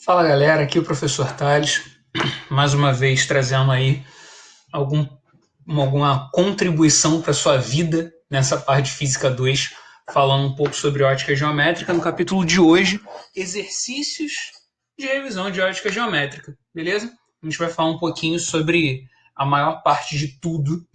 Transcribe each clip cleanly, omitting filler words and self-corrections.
Fala galera, aqui é o professor Tales, mais uma vez trazendo aí algum, alguma contribuição para sua vida nessa parte de Física 2, falando um pouco sobre ótica geométrica. No capítulo de hoje, exercícios de revisão de ótica geométrica, beleza? A gente vai falar um pouquinho sobre a maior parte de tudo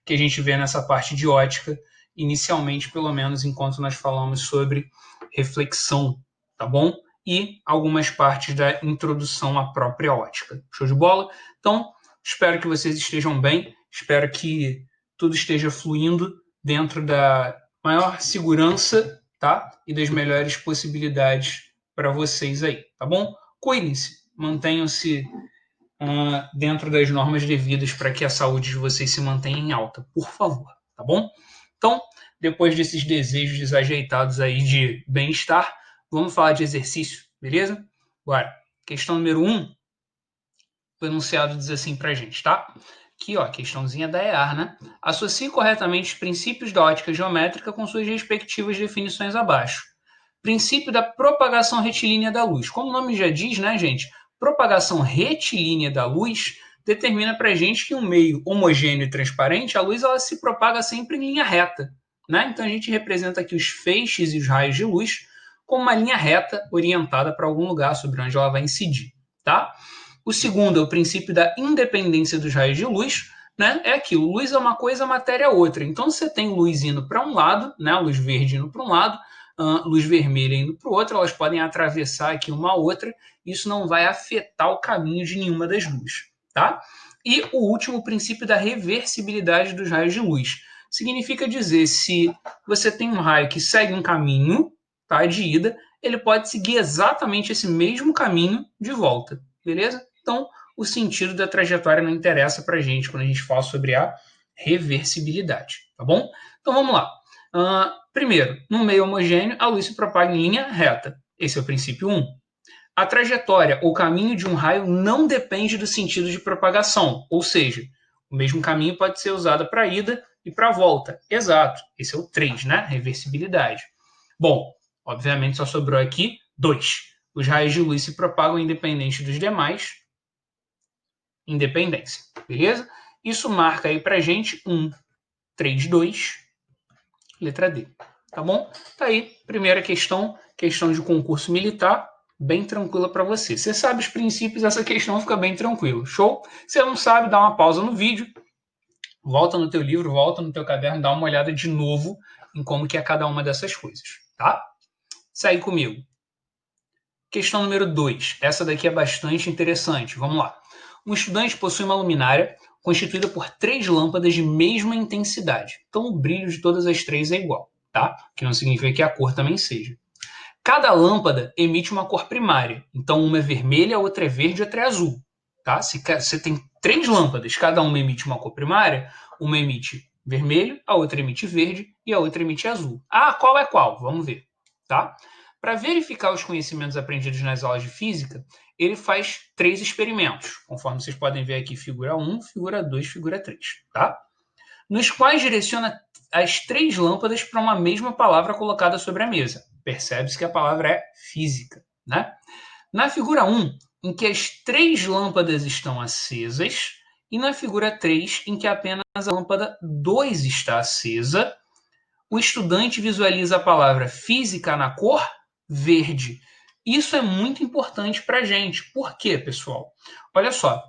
que a gente vê nessa parte de ótica, inicialmente, pelo menos, enquanto nós falamos sobre reflexão, tá bom? E algumas partes da introdução à própria ótica. Show de bola? Então, espero que vocês estejam bem, espero que tudo esteja fluindo dentro da maior segurança, tá? E das melhores possibilidades para vocês aí, tá bom? Cuidem-se, mantenham-se dentro das normas devidas para que a saúde de vocês se mantenha em alta, por favor, tá bom? Então, depois desses desejos desajeitados aí de bem-estar, vamos falar de exercício, beleza? Bora. Questão número 1, o enunciado diz assim pra gente, tá? Aqui, ó, questãozinha da EAR, né? Associe corretamente os princípios da ótica geométrica com suas respectivas definições abaixo. Princípio da propagação retilínea da luz. Como o nome já diz, né, gente? Propagação retilínea da luz determina para a gente que um meio homogêneo e transparente, a luz ela se propaga sempre em linha reta. Né? Então a gente representa aqui os feixes e os raios de luz como uma linha reta orientada para algum lugar sobre onde ela vai incidir. Tá? O segundo é o princípio da independência dos raios de luz. Né? É aquilo, luz é uma coisa, matéria é outra. Então você tem luz indo para um lado, né? Luz verde indo para um lado, luz vermelha indo para o outro, elas podem atravessar aqui uma outra, isso não vai afetar o caminho de nenhuma das luzes, tá? E o último, o princípio da reversibilidade dos raios de luz. Significa dizer, se você tem um raio que segue um caminho, tá, de ida, ele pode seguir exatamente esse mesmo caminho de volta, beleza? Então, o sentido da trajetória não interessa para a gente quando a gente fala sobre a reversibilidade, tá bom? Então, vamos lá. Primeiro, no meio homogêneo, a luz se propaga em linha reta. Esse é o princípio 1. A trajetória ou caminho de um raio não depende do sentido de propagação, ou seja, o mesmo caminho pode ser usado para ida e para volta. Exato. Esse é o 3, né? Reversibilidade. Bom, obviamente só sobrou aqui 2. Os raios de luz se propagam independente dos demais. Independência. Beleza? Isso marca aí para gente 1, 3, 2, letra D. Tá bom? Tá aí, primeira questão, questão de concurso militar, bem tranquila para você. Você sabe os princípios, essa questão fica bem tranquila. Show? Se você não sabe, dá uma pausa no vídeo, volta no teu livro, volta no teu caderno, dá uma olhada de novo em como que é cada uma dessas coisas, tá? Segue comigo. Questão número 2. Essa daqui é bastante interessante. Vamos lá. Um estudante possui uma luminária constituída por 3 lâmpadas de mesma intensidade. Então, o brilho de todas as 3 é igual, tá? Que não significa que a cor também seja. Cada lâmpada emite uma cor primária. Então, uma é vermelha, a outra é verde, a outra é azul. Tá? Se você tem 3 lâmpadas, cada uma emite uma cor primária, uma emite vermelho, a outra emite verde e a outra emite azul. Ah, qual é qual? Vamos ver. Tá? Para verificar os conhecimentos aprendidos nas aulas de física, ele faz 3 experimentos, conforme vocês podem ver aqui, figura 1, figura 2, figura 3. Tá? Nos quais direciona as 3 lâmpadas para uma mesma palavra colocada sobre a mesa. Percebe-se que a palavra é física, né? Na figura 1, em que as 3 lâmpadas estão acesas, e na figura 3, em que apenas a lâmpada 2 está acesa, o estudante visualiza a palavra física na cor verde. Isso é muito importante para a gente. Por quê, pessoal? Olha só,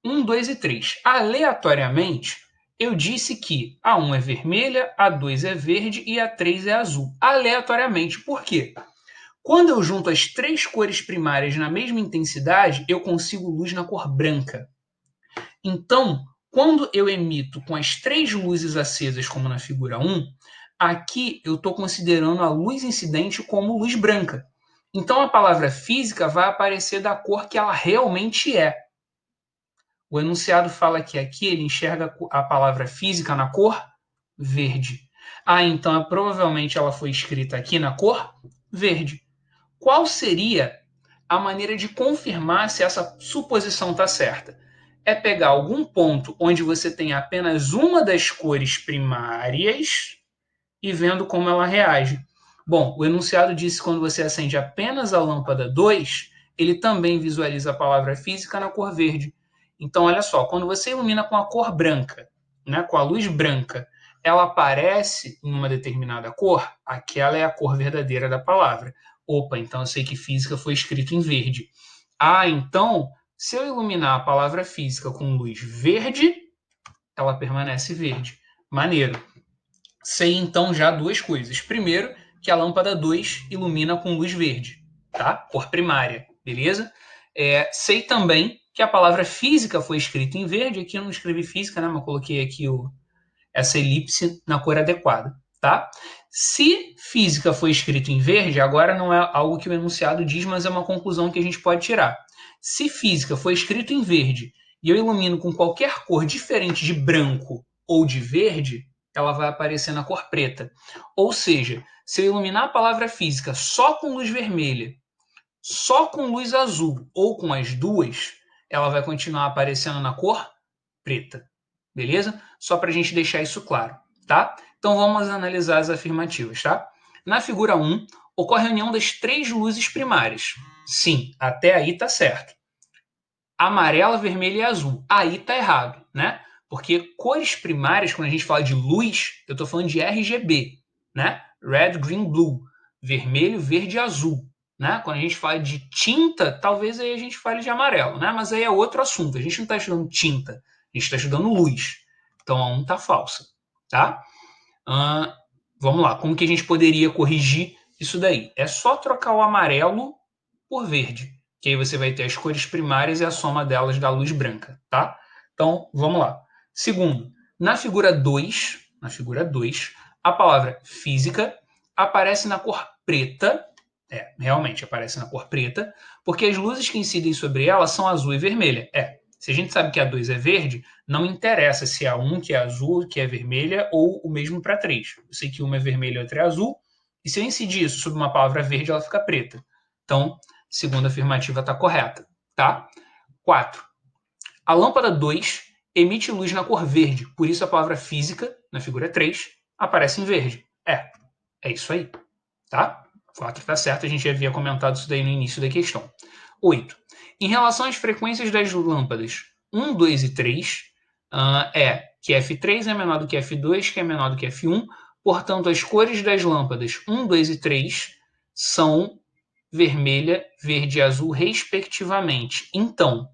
1, 2 e 3. Aleatoriamente, eu disse que a 1 é vermelha, a 2 é verde e a 3 é azul. Aleatoriamente. Por quê? Quando eu junto as 3 cores primárias na mesma intensidade, eu consigo luz na cor branca. Então, quando eu emito com as 3 luzes acesas, como na figura 1, aqui eu estou considerando a luz incidente como luz branca. Então, a palavra física vai aparecer da cor que ela realmente é. O enunciado fala que aqui ele enxerga a palavra física na cor verde. Ah, então provavelmente ela foi escrita aqui na cor verde. Qual seria a maneira de confirmar se essa suposição está certa? É pegar algum ponto onde você tem apenas uma das cores primárias e vendo como ela reage. Bom, o enunciado disse que quando você acende apenas a lâmpada 2, ele também visualiza a palavra física na cor verde. Então, olha só, quando você ilumina com a cor branca, né, com a luz branca, ela aparece em uma determinada cor, aquela é a cor verdadeira da palavra. Opa, então eu sei que física foi escrito em verde. Ah, então, se eu iluminar a palavra física com luz verde, ela permanece verde. Maneiro. Sei então já duas coisas. Primeiro, que a lâmpada 2 ilumina com luz verde, tá? Cor primária, beleza? Sei também que a palavra física foi escrita em verde. Aqui eu não escrevi física, né? Mas coloquei aqui essa elipse na cor adequada, tá? Se física foi escrito em verde, agora não é algo que o enunciado diz, mas é uma conclusão que a gente pode tirar. Se física foi escrito em verde e eu ilumino com qualquer cor diferente de branco ou de verde, ela vai aparecer na cor preta. Ou seja, se eu iluminar a palavra física só com luz vermelha, só com luz azul ou com as duas, ela vai continuar aparecendo na cor preta. Beleza? Só para a gente deixar isso claro, tá? Então vamos analisar as afirmativas, tá? Na figura 1, ocorre a união das três luzes primárias. Sim, até aí tá certo. Amarela, vermelha e azul. Aí tá errado, né? Porque cores primárias, quando a gente fala de luz, eu estou falando de RGB, né? Red, green, blue. Vermelho, verde e azul. Né? Quando a gente fala de tinta, talvez aí a gente fale de amarelo, né? Mas aí é outro assunto. A gente não está estudando tinta, a gente está estudando luz. Então a 1 está falsa, tá? Vamos lá, como que a gente poderia corrigir isso daí? É só trocar o amarelo por verde, que aí você vai ter as cores primárias e a soma delas da luz branca, tá? Então, vamos lá. Segundo, na figura 2, a palavra física aparece na cor preta, realmente aparece na cor preta, porque as luzes que incidem sobre ela são azul e vermelha. Se a gente sabe que a 2 é verde, não interessa se a 1 que é azul, que é vermelha, ou o mesmo para 3. Eu sei que uma é vermelha e outra é azul, e se eu incidir isso sobre uma palavra verde, ela fica preta. Então, segunda afirmativa está correta, tá? 4. A lâmpada 2 emite luz na cor verde, por isso a palavra física, na figura 3, aparece em verde. É isso aí, tá? 4 está certo, a gente já havia comentado isso daí no início da questão. 8. Em relação às frequências das lâmpadas 1, 2 e 3, que F3 é menor do que F2, que é menor do que F1, portanto, as cores das lâmpadas 1, 2 e 3 são vermelha, verde e azul, respectivamente. Então,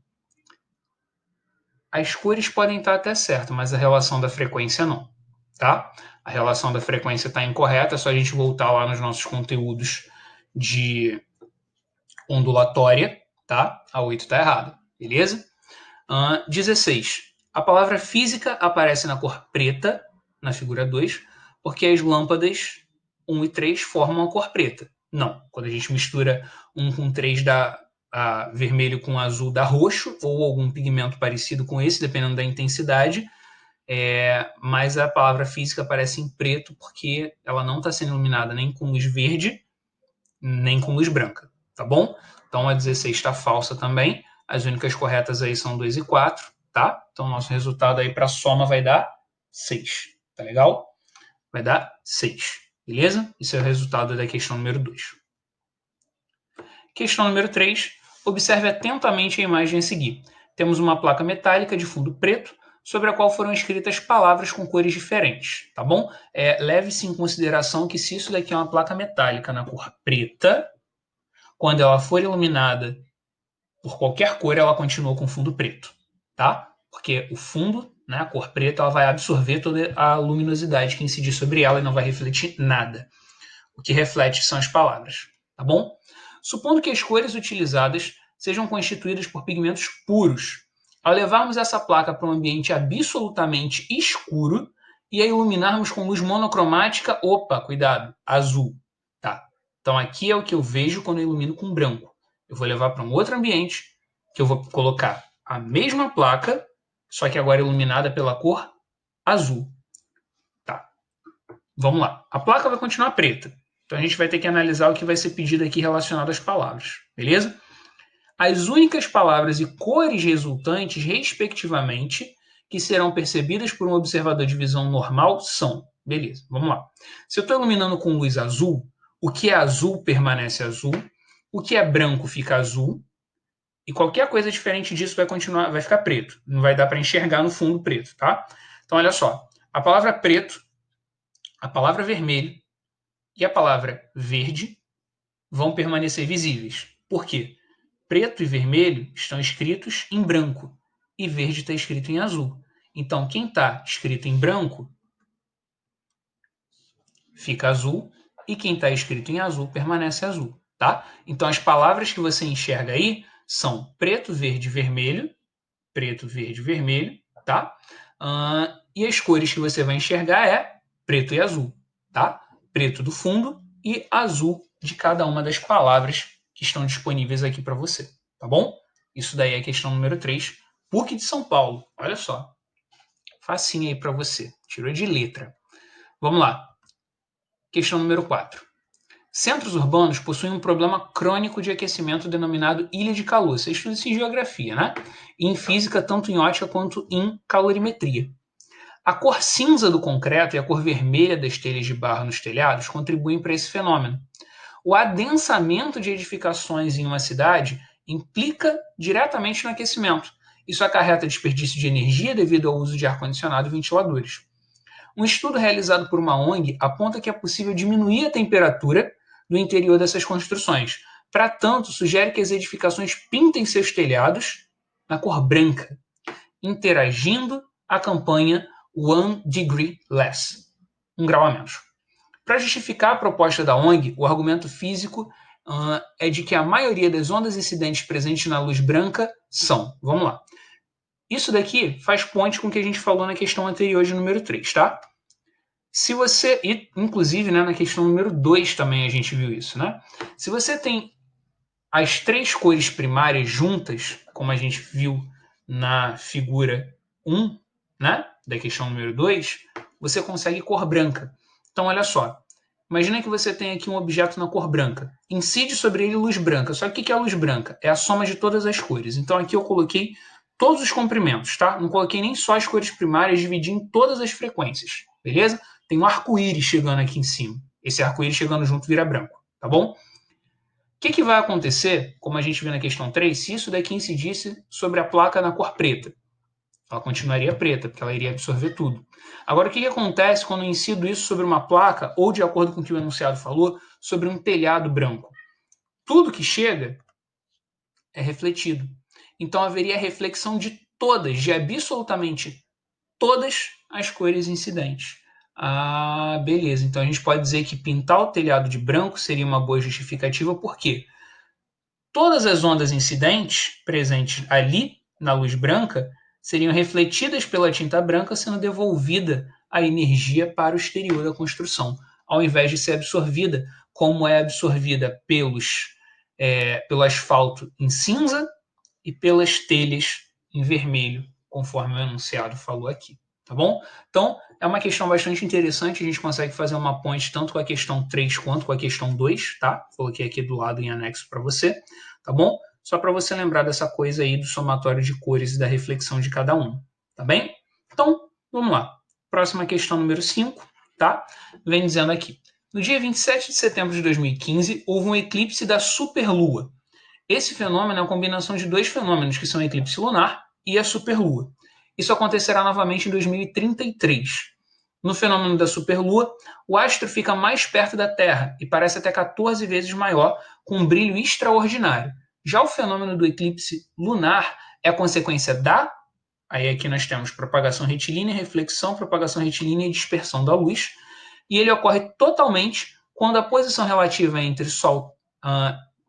as cores podem estar até certas, mas a relação da frequência não, tá? A relação da frequência está incorreta, é só a gente voltar lá nos nossos conteúdos de ondulatória, tá? A 8 está errada, beleza? 16. A palavra física aparece na cor preta, na figura 2, porque as lâmpadas 1 e 3 formam a cor preta. Não, quando a gente mistura 1 com 3 dá vermelho com azul dá roxo, ou algum pigmento parecido com esse, dependendo da intensidade. Mas a palavra física aparece em preto porque ela não está sendo iluminada nem com luz verde, nem com luz branca, tá bom? Então a 16 está falsa também. As únicas corretas aí são 2 e 4, tá? Então nosso resultado aí para soma vai dar 6, tá legal? Vai dar 6, beleza? Esse é o resultado da questão número 2. Questão número 3. Observe atentamente a imagem a seguir. Temos uma placa metálica de fundo preto, sobre a qual foram escritas palavras com cores diferentes, tá bom? Leve-se em consideração que se isso daqui é uma placa metálica na cor preta, quando ela for iluminada por qualquer cor, ela continua com fundo preto, tá? Porque o fundo, né, a cor preta, ela vai absorver toda a luminosidade que incidir sobre ela e não vai refletir nada. O que reflete são as palavras, tá bom? Supondo que as cores utilizadas sejam constituídas por pigmentos puros, ao levarmos essa placa para um ambiente absolutamente escuro e a iluminarmos com luz monocromática, cuidado, azul, tá? Então aqui é o que eu vejo quando eu ilumino com branco. Eu vou levar para um outro ambiente, que eu vou colocar a mesma placa, só que agora iluminada pela cor azul. Tá. Vamos lá. A placa vai continuar preta. Então a gente vai ter que analisar o que vai ser pedido aqui relacionado às palavras, beleza? As únicas palavras e cores resultantes, respectivamente, que serão percebidas por um observador de visão normal são... Beleza, vamos lá. Se eu estou iluminando com luz azul, o que é azul permanece azul, o que é branco fica azul, E qualquer coisa diferente disso vai ficar preto. Não vai dar para enxergar no fundo preto, tá? Então, olha só. A palavra preto, a palavra vermelho e a palavra verde vão permanecer visíveis. Por quê? Preto e vermelho estão escritos em branco e verde está escrito em azul. Então, quem está escrito em branco fica azul e quem está escrito em azul permanece azul, tá? Então, as palavras que você enxerga aí são preto, verde, vermelho, tá? E as cores que você vai enxergar é preto e azul, tá? Preto do fundo e azul de cada uma das palavras que estão disponíveis aqui para você, tá bom? Isso daí é a questão número 3. PUC de São Paulo, olha só. Facinho aí para você, tirou de letra. Vamos lá. Questão número 4. Centros urbanos possuem um problema crônico de aquecimento denominado ilha de calor. Você estuda isso em geografia, né? E em física, tanto em ótica quanto em calorimetria. A cor cinza do concreto e a cor vermelha das telhas de barro nos telhados contribuem para esse fenômeno. O adensamento de edificações em uma cidade implica diretamente no aquecimento. Isso acarreta desperdício de energia devido ao uso de ar-condicionado e ventiladores. Um estudo realizado por uma ONG aponta que é possível diminuir a temperatura do interior dessas construções. Para tanto, sugere que as edificações pintem seus telhados na cor branca, interagindo a campanha One Degree Less, 1 grau a menos. Para justificar a proposta da ONG, o argumento físico é de que a maioria das ondas incidentes presentes na luz branca são, vamos lá, isso daqui faz ponte com o que a gente falou na questão anterior de número 3, tá? Se você, e inclusive, né, na questão número 2 também a gente viu isso, né? Se você tem as 3 cores primárias juntas, como a gente viu na figura 1, né, da questão número 2, você consegue cor branca. Então, olha só. Imagina que você tem aqui um objeto na cor branca. Incide sobre ele luz branca. Só que o que é a luz branca? É a soma de todas as cores. Então, aqui eu coloquei todos os comprimentos, tá? Não coloquei nem só as cores primárias, dividi em todas as frequências, beleza? Tem um arco-íris chegando aqui em cima. Esse arco-íris chegando junto vira branco, tá bom? O que vai acontecer, como a gente viu na questão 3, se isso daqui incidisse sobre a placa na cor preta? Ela continuaria preta, porque ela iria absorver tudo. Agora, o que acontece quando eu incido isso sobre uma placa, ou de acordo com o que o enunciado falou, sobre um telhado branco? Tudo que chega é refletido. Então, haveria reflexão de todas, de absolutamente todas as cores incidentes. Ah, beleza. Então, a gente pode dizer que pintar o telhado de branco seria uma boa justificativa, por quê? Todas as ondas incidentes presentes ali na luz branca seriam refletidas pela tinta branca, sendo devolvida a energia para o exterior da construção, ao invés de ser absorvida, como é absorvida pelo asfalto em cinza e pelas telhas em vermelho, conforme o enunciado falou aqui. Tá bom? Então, é uma questão bastante interessante. A gente consegue fazer uma ponte tanto com a questão 3 quanto com a questão 2, tá? Coloquei aqui do lado em anexo para você, tá bom? Só para você lembrar dessa coisa aí do somatório de cores e da reflexão de cada um, tá bem? Então, vamos lá. Próxima questão número 5, tá? Vem dizendo aqui. No dia 27 de setembro de 2015, houve um eclipse da superlua. Esse fenômeno é a combinação de 2 fenômenos, que são o eclipse lunar e a superlua. Isso acontecerá novamente em 2033. No fenômeno da superlua, o astro fica mais perto da Terra e parece até 14 vezes maior, com um brilho extraordinário. Já o fenômeno do eclipse lunar é a consequência da... Aí aqui nós temos propagação retilínea, reflexão, propagação retilínea e dispersão da luz. E ele ocorre totalmente quando a posição relativa entre Sol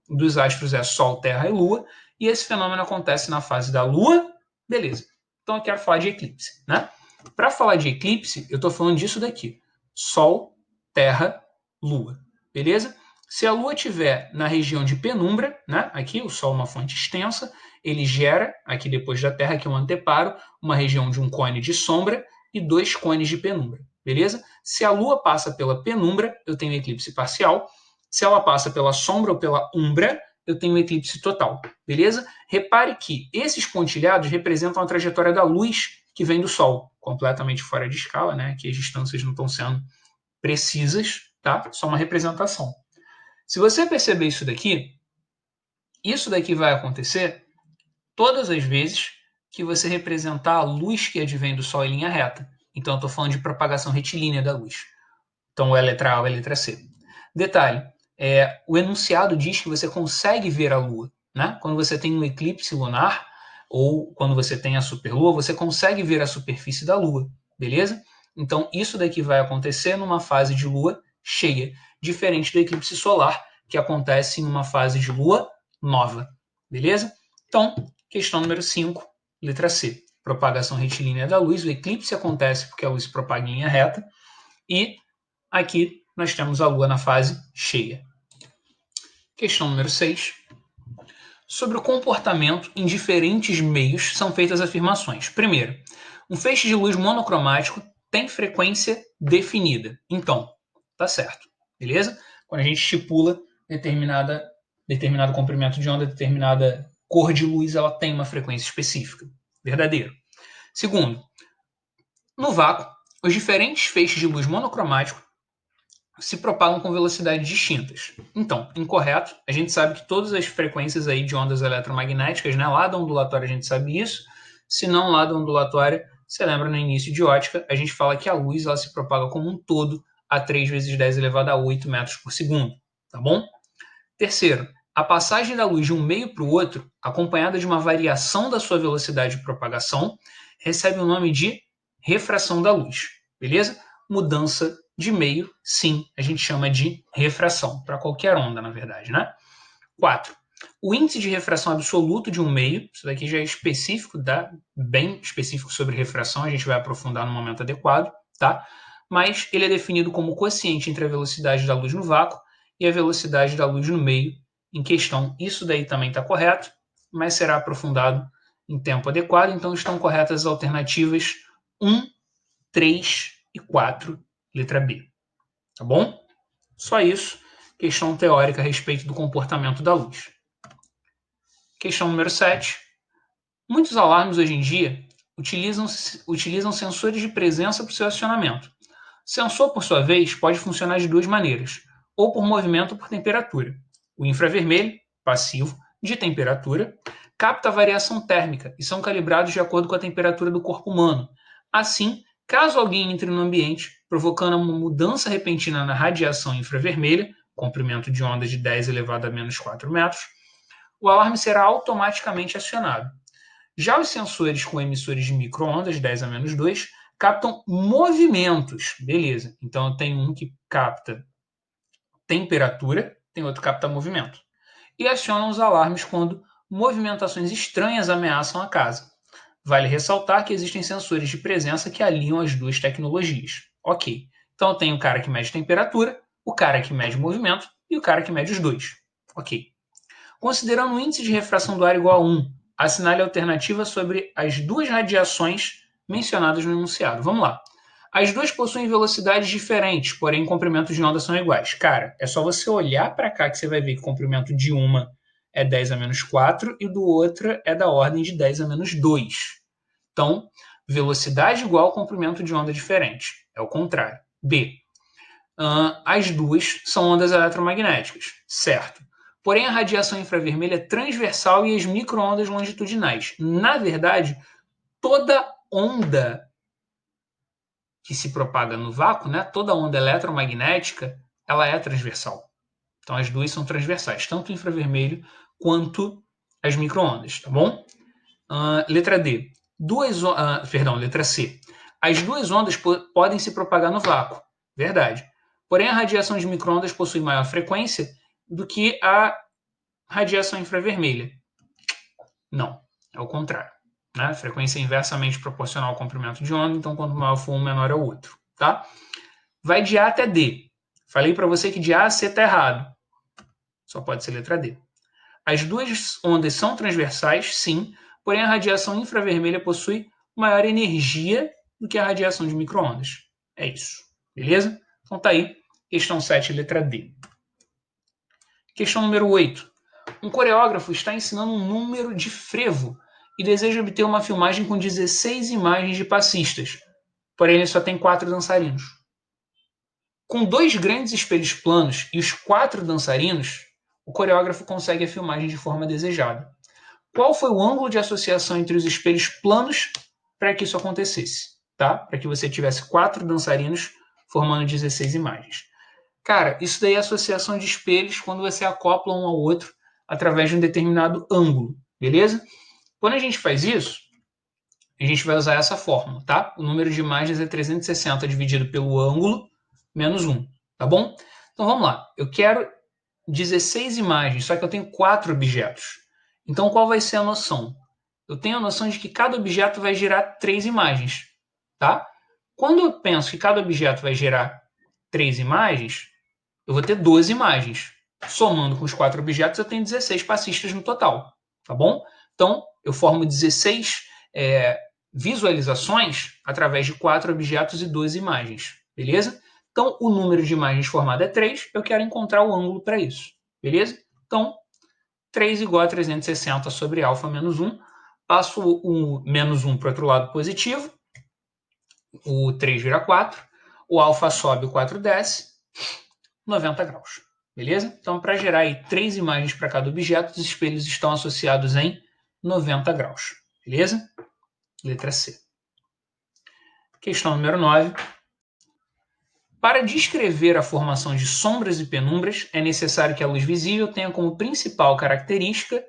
dos astros é Sol, Terra e Lua, e esse fenômeno acontece na fase da Lua, beleza. Então eu quero falar de eclipse, né? Para falar de eclipse, eu estou falando disso daqui: Sol, Terra, Lua, beleza? Se a Lua estiver na região de penumbra, né? Aqui o Sol é uma fonte extensa, ele gera, aqui depois da Terra, que é um anteparo, uma região de um cone de sombra e 2 cones de penumbra, beleza? Se a Lua passa pela penumbra, eu tenho eclipse parcial. Se ela passa pela sombra ou pela umbra, eu tenho um eclipse total, beleza? Repare que esses pontilhados representam a trajetória da luz que vem do Sol, completamente fora de escala, né? Aqui as distâncias não estão sendo precisas, tá? Só uma representação. Se você perceber isso daqui vai acontecer todas as vezes que você representar a luz que advém do Sol em linha reta. Então, eu estou falando de propagação retilínea da luz. Então, é a letra A ou a letra C. Detalhe, o enunciado diz que você consegue ver a Lua. Né? Quando você tem um eclipse lunar, ou quando você tem a superlua, você consegue ver a superfície da Lua, beleza? Então, isso daqui vai acontecer numa fase de Lua cheia, diferente do eclipse solar, que acontece em uma fase de Lua nova, beleza? Então, questão número 5, letra C. Propagação retilínea da luz. O eclipse acontece porque a luz se propaga em linha reta. E aqui nós temos a Lua na fase cheia. Questão número 6. Sobre o comportamento em diferentes meios são feitas afirmações. Primeiro, um feixe de luz monocromático tem frequência definida. Então, tá certo, beleza? Quando a gente estipula determinado comprimento de onda, determinada cor de luz, ela tem uma frequência específica. Verdadeiro. Segundo, no vácuo, os diferentes feixes de luz monocromático se propagam com velocidades distintas. Então, incorreto, a gente sabe que todas as frequências aí de ondas eletromagnéticas, né, lá da ondulatória a gente sabe isso, se não lá da ondulatória, você lembra no início de ótica, a gente fala que a luz ela se propaga como um todo a 3 vezes 10 elevado a 8 metros por segundo, tá bom? Terceiro, a passagem da luz de um meio para o outro, acompanhada de uma variação da sua velocidade de propagação, recebe o nome de refração da luz, beleza? Mudança de meio, sim, a gente chama de refração, para qualquer onda, na verdade, né? 4. O índice de refração absoluto de um meio, isso daqui já é específico, bem específico sobre refração, a gente vai aprofundar no momento adequado, tá? Mas ele é definido como quociente entre a velocidade da luz no vácuo e a velocidade da luz no meio em questão. Isso daí também está correto, mas será aprofundado em tempo adequado, então estão corretas as alternativas 1, 3 e 4, letra B. Tá bom? Só isso. Questão teórica a respeito do comportamento da luz. Questão número 7. Muitos alarmes hoje em dia utilizam sensores de presença para o seu acionamento. O sensor, por sua vez, pode funcionar de duas maneiras, ou por movimento ou por temperatura. O infravermelho, passivo, de temperatura, capta a variação térmica e são calibrados de acordo com a temperatura do corpo humano. Assim, caso alguém entre no ambiente, provocando uma mudança repentina na radiação infravermelha, comprimento de onda de 10 elevado a menos 4 metros, o alarme será automaticamente acionado. Já os sensores com emissores de microondas, 10 a menos 2, captam movimentos. Beleza. Então eu tenho um que capta temperatura, tem outro que capta movimento. E acionam os alarmes quando movimentações estranhas ameaçam a casa. Vale ressaltar que existem sensores de presença que alinham as duas tecnologias. Ok. Então eu tenho o cara que mede temperatura, o cara que mede movimento e o cara que mede os dois. Ok. Considerando o índice de refração do ar igual a 1, assinale a alternativa sobre as duas radiações mencionadas no enunciado. Vamos lá. As duas possuem velocidades diferentes, porém comprimentos de onda são iguais. Cara, é só você olhar para cá que você vai ver que o comprimento de uma é 10 a menos 4 e do outro é da ordem de 10 a menos 2. Então, velocidade igual comprimento de onda diferente. É o contrário. B. As duas são ondas eletromagnéticas, certo? Porém, a radiação infravermelha é transversal e as microondas longitudinais. Na verdade, toda onda que se propaga no vácuo, né, toda onda eletromagnética, ela é transversal. Então, as duas são transversais, tanto o infravermelho quanto as microondas, tá bom? Letra D. Letra C. As duas ondas podem se propagar no vácuo. Verdade. Porém, a radiação de microondas possui maior frequência do que a radiação infravermelha. Não, é o contrário. Né? A frequência é inversamente proporcional ao comprimento de onda, então quanto maior for um, menor é o outro. Tá? Vai de A até D. Falei para você que de A a C está errado. Só pode ser letra D. As duas ondas são transversais, sim, porém a radiação infravermelha possui maior energia do que a radiação de microondas. É isso. Beleza? Então tá aí. Questão 7, letra D. Questão número 8. Um coreógrafo está ensinando um número de frevo e deseja obter uma filmagem com 16 imagens de passistas. Porém, ele só tem 4 dançarinos. Com 2 grandes espelhos planos e os 4 dançarinos, o coreógrafo consegue a filmagem de forma desejada. qual foi o ângulo de associação entre os espelhos planos para que isso acontecesse, tá? Para que você tivesse 4 dançarinos formando 16 imagens. Cara, isso daí é associação de espelhos quando você acopla um ao outro através de um determinado ângulo, beleza? Quando a gente faz isso, a gente vai usar essa fórmula, tá? O número de imagens é 360 dividido pelo ângulo menos 1, tá bom? Então vamos lá. Eu quero 16 imagens, só que eu tenho 4 objetos. Então qual vai ser a noção? Eu tenho a noção de que cada objeto vai gerar 3 imagens, tá? Quando eu penso que cada objeto vai gerar 3 imagens, eu vou ter 12 imagens. Somando com os 4 objetos, eu tenho 16 passistas no total, tá bom? Então, eu formo 16 visualizações através de 4 objetos e 12 imagens, beleza? Então, o número de imagens formado é 3, eu quero encontrar o ângulo para isso, beleza? Então, 3 igual a 360 sobre alfa menos 1. Passo o menos 1 para o outro lado positivo, o 3 vira 4, o alfa sobe, o 4 desce, 90 graus, beleza? Então, para gerar aí 3 imagens para cada objeto, os espelhos estão associados em 90 graus, beleza? Letra C. Questão número 9. Para descrever a formação de sombras e penumbras, é necessário que a luz visível tenha como principal característica,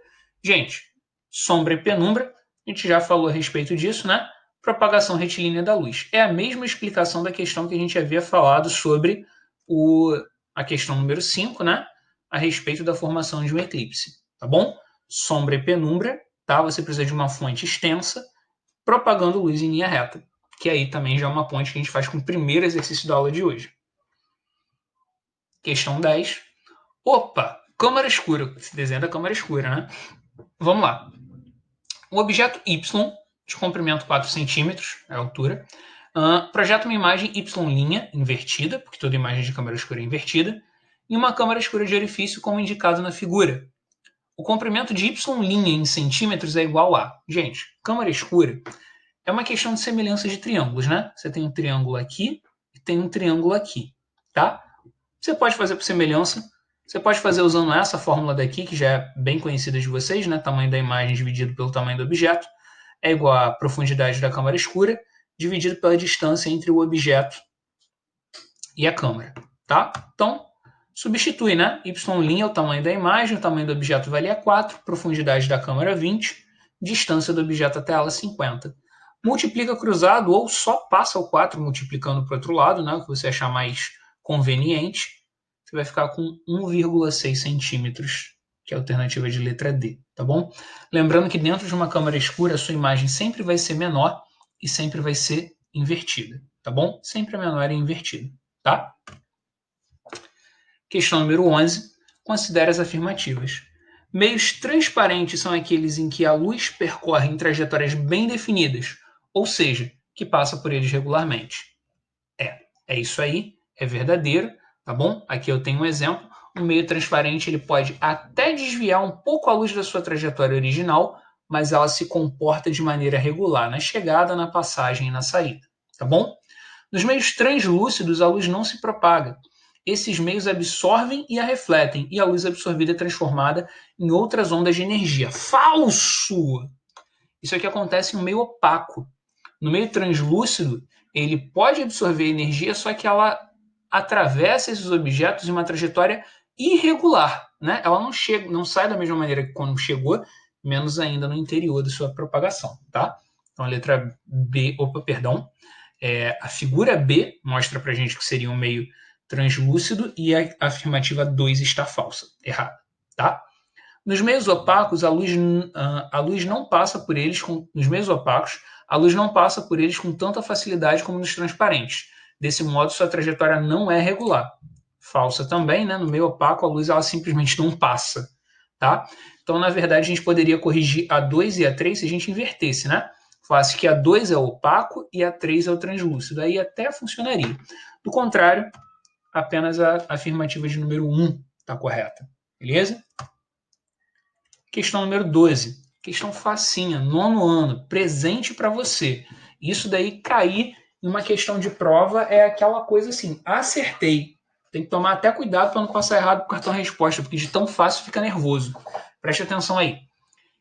gente, sombra e penumbra, a gente já falou a respeito disso, né? Propagação retilínea da luz. É a mesma explicação da questão que a gente havia falado sobre a questão número 5, né? A respeito da formação de um eclipse, tá bom? Sombra e penumbra, tá? Você precisa de uma fonte extensa propagando luz em linha reta, que aí também já é uma ponte que a gente faz com o primeiro exercício da aula de hoje. Questão 10. Opa, câmara escura. Esse desenho é da câmara escura, né? Vamos lá. O objeto Y, de comprimento 4 centímetros, é a altura, projeta uma imagem Y' invertida, porque toda imagem de câmara escura é invertida, em uma câmara escura de orifício, como indicado na figura. O comprimento de Y' em centímetros é igual a... Gente, câmara escura é uma questão de semelhança de triângulos, né? Você tem um triângulo aqui e tem um triângulo aqui, tá? Você pode fazer por semelhança, você pode fazer usando essa fórmula daqui, que já é bem conhecida de vocês, né? Tamanho da imagem dividido pelo tamanho do objeto é igual à profundidade da câmara escura dividido pela distância entre o objeto e a câmara, tá? Então, substitui, né? Y' é o tamanho da imagem, o tamanho do objeto valia 4, profundidade da câmara 20, distância do objeto até ela 50. Multiplica cruzado ou só passa o 4 multiplicando para o outro lado, né? O que você achar mais conveniente. Você vai ficar com 1,6 centímetros, que é a alternativa de letra D, tá bom? Lembrando que dentro de uma câmara escura, a sua imagem sempre vai ser menor e sempre vai ser invertida, tá bom? Sempre é menor e invertida, tá? Questão número 11. Considere as afirmativas. Meios transparentes são aqueles em que a luz percorre em trajetórias bem definidas, ou seja, que passa por eles regularmente. É isso aí, é verdadeiro, tá bom? Aqui eu tenho um exemplo. Um meio transparente ele pode até desviar um pouco a luz da sua trajetória original, mas ela se comporta de maneira regular na chegada, na passagem e na saída, tá bom? Nos meios translúcidos, a luz não se propaga. Esses meios absorvem e a refletem, e a luz absorvida é transformada em outras ondas de energia. Falso! Isso aqui acontece em um meio opaco. No meio translúcido, ele pode absorver energia, só que ela atravessa esses objetos em uma trajetória irregular, né? Ela não chega, não sai da mesma maneira que quando chegou, menos ainda no interior da sua propagação, tá? Então a letra B, a figura B mostra pra gente que seria um meio translúcido e a afirmativa 2 está falsa, errada, tá? Nos meios opacos, a luz não passa por eles nos meios opacos, a luz não passa por eles com tanta facilidade como nos transparentes. Desse modo, sua trajetória não é regular. Falsa também, né? No meio opaco, a luz ela simplesmente não passa, tá? Então, na verdade, a gente poderia corrigir a 2 e a 3 se a gente invertesse, né? Falasse que a 2 é o opaco e a 3 é o translúcido. Aí até funcionaria. Do contrário, apenas a afirmativa de número 1 está correta. Beleza? Questão número 12. Questão facinha, 9º ano, presente para você. Isso daí cair em uma questão de prova é aquela coisa assim, acertei. Tem que tomar até cuidado para não passar errado com o cartão resposta, porque de tão fácil fica nervoso. Preste atenção aí.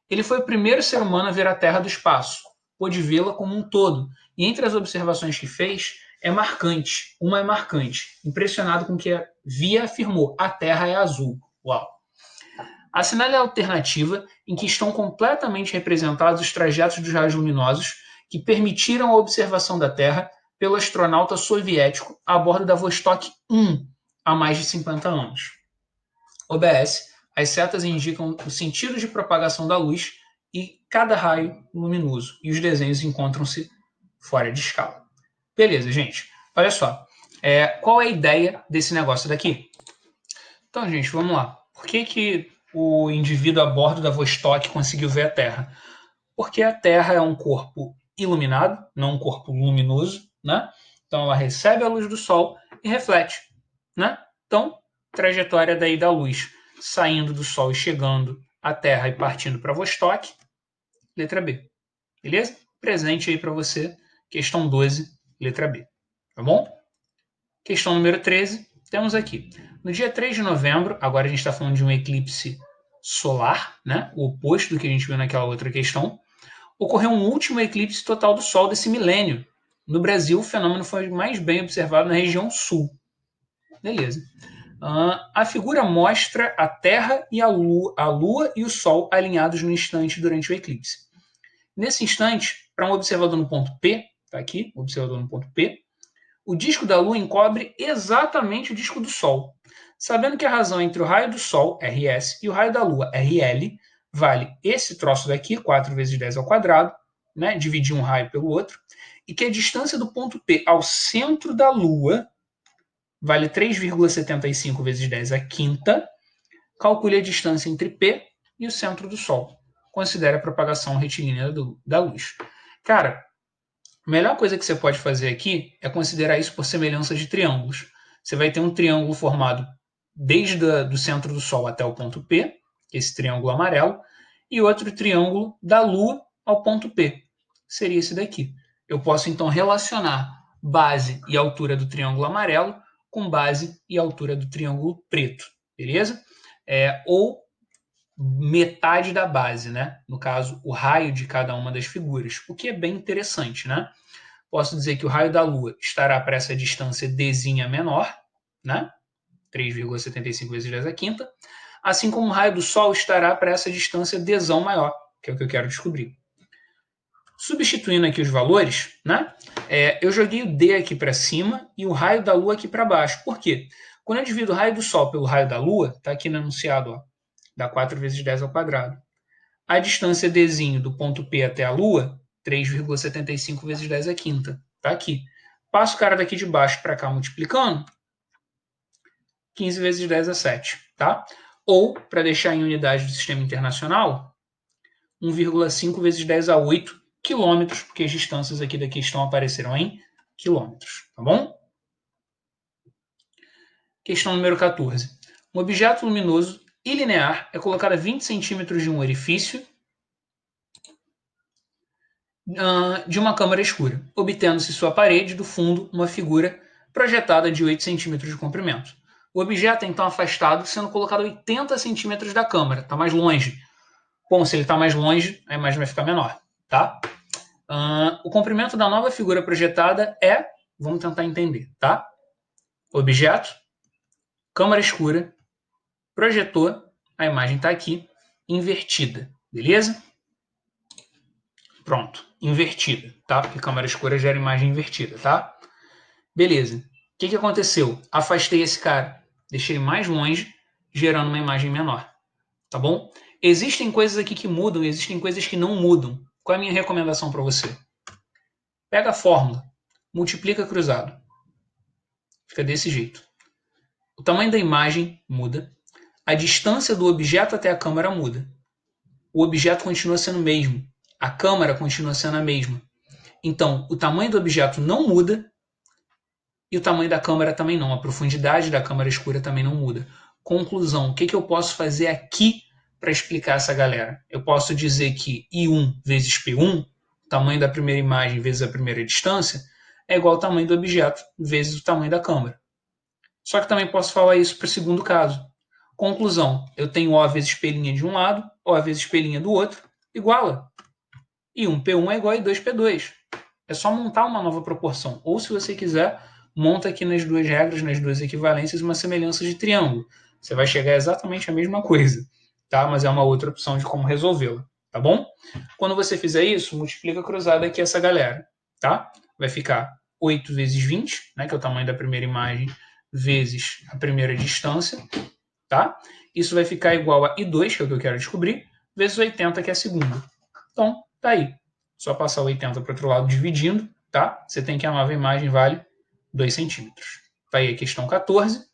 Ele foi o primeiro ser humano a ver a Terra do espaço, pôde vê-la como um todo, e entre as observações que fez, uma é marcante. Impressionado com o que via, afirmou: a Terra é azul. Uau! Assinale a alternativa em que estão completamente representados os trajetos dos raios luminosos que permitiram a observação da Terra pelo astronauta soviético a bordo da Vostok 1 há mais de 50 anos. OBS, as setas indicam o sentido de propagação da luz e cada raio luminoso, e os desenhos encontram-se fora de escala. Beleza, gente. Olha só. Qual é a ideia desse negócio daqui? Então, gente, vamos lá. Por que o indivíduo a bordo da Vostok conseguiu ver a Terra? Porque a Terra é um corpo iluminado, não um corpo luminoso, né? Então ela recebe a luz do Sol e reflete, né? Então, trajetória daí da luz saindo do Sol e chegando à Terra e partindo para Vostok, letra B. Beleza? Presente aí para você, questão 12, letra B. Tá bom? Questão número 13, temos aqui. No dia 3 de novembro, agora a gente está falando de um eclipse solar, né? O oposto do que a gente viu naquela outra questão, ocorreu um último eclipse total do Sol desse milênio. No Brasil, o fenômeno foi mais bem observado na região sul. Beleza. A figura mostra a Terra e a Lua e o Sol alinhados no instante durante o eclipse. Nesse instante, para um observador no ponto P, tá aqui, observador no ponto P, o disco da Lua encobre exatamente o disco do Sol. Sabendo que a razão entre o raio do Sol, RS, e o raio da Lua, RL, vale esse troço daqui, 4 vezes 10 ao quadrado, né? Dividir um raio pelo outro, e que a distância do ponto P ao centro da Lua vale 3,75 vezes 10 à quinta, calcule a distância entre P e o centro do Sol. Considere a propagação retilínea da luz. Cara, a melhor coisa que você pode fazer aqui é considerar isso por semelhança de triângulos. Você vai ter um triângulo formado desde o centro do Sol até o ponto P, esse triângulo amarelo, e outro triângulo da Lua ao ponto P, seria esse daqui. Eu posso então relacionar base e altura do triângulo amarelo com base e altura do triângulo preto, beleza? Ou metade da base, né? No caso, o raio de cada uma das figuras, o que é bem interessante, né? Posso dizer que o raio da Lua estará para essa distância dzinha menor, né? 3,75 vezes 10 à quinta, assim como o raio do Sol estará para essa distância dzão maior, que é o que eu quero descobrir. Substituindo aqui os valores, né? Eu joguei o D aqui para cima e o raio da Lua aqui para baixo. Por quê? Quando eu divido o raio do Sol pelo raio da Lua, está aqui no enunciado, ó, dá 4 vezes 10 ao quadrado. A distância dzinho do ponto P até a Lua, 3,75 vezes 10 à quinta. Está aqui. Passo o cara daqui de baixo para cá multiplicando, 15 vezes 10 a 7. Tá? Ou, para deixar em unidade do sistema internacional, 1,5 vezes 10 a 8 quilômetros, porque as distâncias aqui da questão apareceram em quilômetros. Tá bom? Questão número 14. Um objeto luminoso e linear é colocado a 20 centímetros de um orifício de uma câmara escura, obtendo-se sua parede do fundo uma figura projetada de 8 centímetros de comprimento. O objeto é então afastado, sendo colocado a 80 centímetros da câmara, está mais longe. Bom, se ele está mais longe, a imagem vai ficar menor. Tá? O comprimento da nova figura projetada é, vamos tentar entender, tá? Objeto, câmara escura, projetor, a imagem está aqui, invertida, beleza? Pronto, invertida, tá? Porque câmera escura gera imagem invertida, tá? Beleza. O que aconteceu? Afastei esse cara, deixei ele mais longe, gerando uma imagem menor, tá bom? Existem coisas aqui que mudam, existem coisas que não mudam. Qual é a minha recomendação para você? Pega a fórmula, multiplica cruzado. Fica desse jeito. O tamanho da imagem muda, a distância do objeto até a câmera muda. O objeto continua sendo o mesmo, a câmera continua sendo a mesma. Então, o tamanho do objeto não muda e o tamanho da câmera também não. A profundidade da câmera escura também não muda. Conclusão, o que eu posso fazer aqui para explicar essa galera? Eu posso dizer que I1 vezes P1, o tamanho da primeira imagem vezes a primeira distância, é igual ao tamanho do objeto vezes o tamanho da câmera. Só que também posso falar isso para o segundo caso. Conclusão, eu tenho O vezes P' de um lado, O vezes P' do outro, iguala. E 1P1 é igual a I2P2. É só montar uma nova proporção. Ou, se você quiser, monta aqui nas duas regras, nas duas equivalências, uma semelhança de triângulo. Você vai chegar exatamente à mesma coisa, tá? Mas é uma outra opção de como resolvê-la, tá bom? Quando você fizer isso, multiplica cruzada aqui essa galera, tá? Vai ficar 8 vezes 20, né, que é o tamanho da primeira imagem, vezes a primeira distância, tá? Isso vai ficar igual a I2, que é o que eu quero descobrir, vezes 80, que é a segunda. Então, tá aí. Só passar o 80 para o outro lado dividindo, tá? Você tem que a nova imagem vale 2 centímetros. Tá aí a questão 14.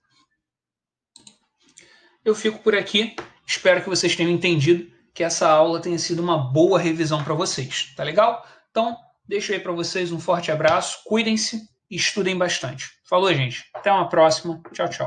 Eu fico por aqui. Espero que vocês tenham entendido, que essa aula tenha sido uma boa revisão para vocês. Tá legal? Então, deixo aí para vocês um forte abraço. Cuidem-se e estudem bastante. Falou, gente. Até uma próxima. Tchau, tchau.